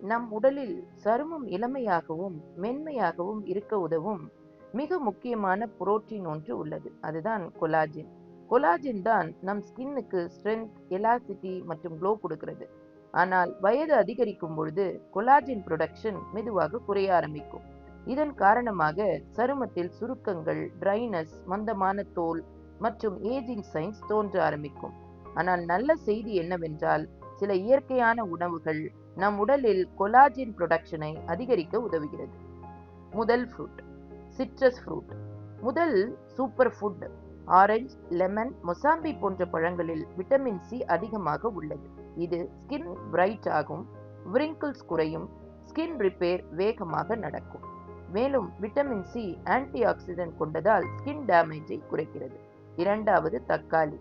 நம் உடலில் சருமம் இளமையாகவும் மென்மையாகவும் இருக்க உதவும் மிக முக்கியமான புரோட்டீன் ஒன்று உள்ளது. அதுதான் கொலாஜின். கொலாஜின் தான் நம் ஸ்கின்னுக்கு ஸ்ட்ரென்த், எலாஸ்டிசிட்டி மற்றும் க்ளோ கொடுக்கிறது. ஆனால் வயது அதிகரிக்கும் பொழுது கொலாஜின் ப்ரொடக்ஷன் மெதுவாக குறைய ஆரம்பிக்கும். இதன் காரணமாக சருமத்தில் சுருக்கங்கள், ட்ரைனஸ், மந்தமான தோல் மற்றும் ஏஜிங் சைன்ஸ் தோன்ற ஆரம்பிக்கும். ஆனால் நல்ல செய்தி என்னவென்றால், சில இயற்கையான உணவுகள் நம் உடலில் கொலாஜின் ப்ரொடக்ஷனை அதிகரிக்க உதவுகிறது. முதல் ஃப்ரூட், சிட்ரஸ் ஃப்ரூட். முதல் super food. Orange, lemon, mosambi போன்ற பழங்களில் விட்டமின் சி அதிகமாக உள்ளது. இது ஸ்கின் பிரைட் ஆகும், விரிங்கிள்ஸ் குறையும், ஸ்கின் ரிப்பேர் வேகமாக நடக்கும். மேலும் விட்டமின் சி ஆன்டி ஆக்சிடென்ட் கொண்டதால் ஸ்கின் டேமேஜை குறைக்கிறது. இரண்டாவது தக்காளி.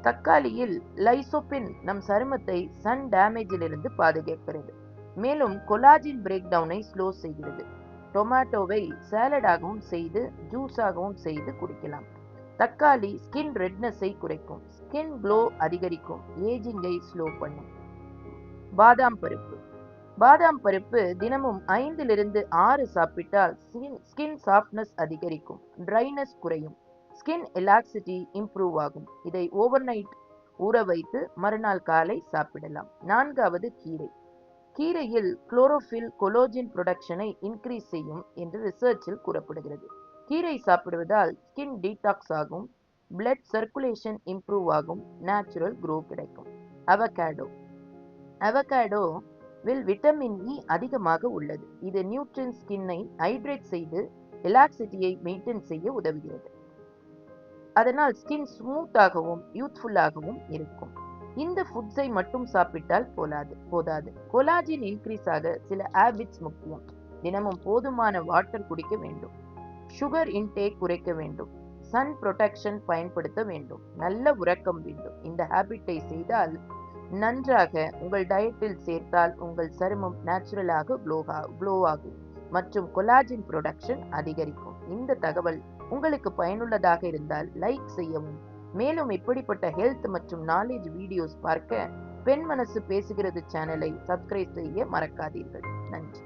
தக்காளியில் லைசோபின் நம் சருமத்தை சன் டேமேஜிலிருந்து பாதுகாக்கிறது. மேலும் கொலாஜின் பிரேக் டவுனை ஸ்லோ செய்கிறது. டொமேட்டோவை சாலடாகவும் செய்து ஜூஸாகவும் செய்து குடிக்கலாம். தக்காளி ஸ்கின் ரெட்னஸை குறைக்கும், ஸ்கின் க்ளோ அதிகரிக்கும், ஏஜிங்கை ஸ்லோ பண்ணும். பாதாம் பருப்பு. பாதாம் பருப்பு தினமும் 5 to 6 சாப்பிட்டால் ஸ்கின் சாஃப்ட்னஸ் அதிகரிக்கும், ட்ரைனஸ் குறையும், ஸ்கின் எலாஸ்டிசிட்டி இம்ப்ரூவ் ஆகும். இதை ஓவர் நைட் ஊற வைத்து மறுநாள் காலை சாப்பிடலாம். நான்காவது கீரை. கீரையில் குளோரோஃபில் கொலாஜின் ப்ரொடக்ஷனை இன்க்ரீஸ் செய்யும் என்று ரிசர்ச்சில் கூறப்படுகிறது. கீரை சாப்பிடுவதால் ஸ்கின் டீடாக்ஸ் ஆகும், பிளட் சர்க்குலேஷன் இம்ப்ரூவ் ஆகும், நேச்சுரல் க்ளோ கிடைக்கும். அவகேடோ. அவகேடோவில் விட்டமின் இ அதிகமாக உள்ளது. இது நியூட்ரின் ஸ்கின்னை ஹைட்ரேட் செய்து எலாஸ்டிசிட்டியை மெயின்டைன் செய்ய உதவுகிறது. அதனால் ஸ்கின் ஸ்மூத்தாகவும் யூத்ஃபுல்லாகவும் இருக்கும். இந்த ஃபுட்ஸை மட்டும் சாப்பிட்டால் போதாது. கொலாஜின் இன்க்ரீஸ் ஆக சில ஹேபிட்ஸ் முக்கியம். தினமும் போதுமான வாட்டர் குடிக்க வேண்டும், சுகர் இன்டேக் குறைக்க வேண்டும், சன் ப்ரொடெக்ஷன் பயன்படுத்த வேண்டும், நல்ல உறக்கம் வேண்டும். இந்த ஹேபிட்டை செய்தால் நன்றாக உங்கள் டயட்டில் சேர்த்தால் உங்கள் சருமம் நேச்சுரலாக க்ளோ ஆகும் மற்றும் கொலாஜின் ப்ரொடக்ஷன் அதிகரிக்கும். இந்த தகவல் உங்களுக்கு பயனுள்ளதாக இருந்தால் லைக் செய்யவும். மேலும் இப்படிப்பட்ட ஹெல்த் மற்றும் நாலேஜ் வீடியோஸ் பார்க்க பெண் மனசு பேசுகிறது சேனலை சப்ஸ்கிரைப் செய்ய மறக்காதீர்கள். நன்றி.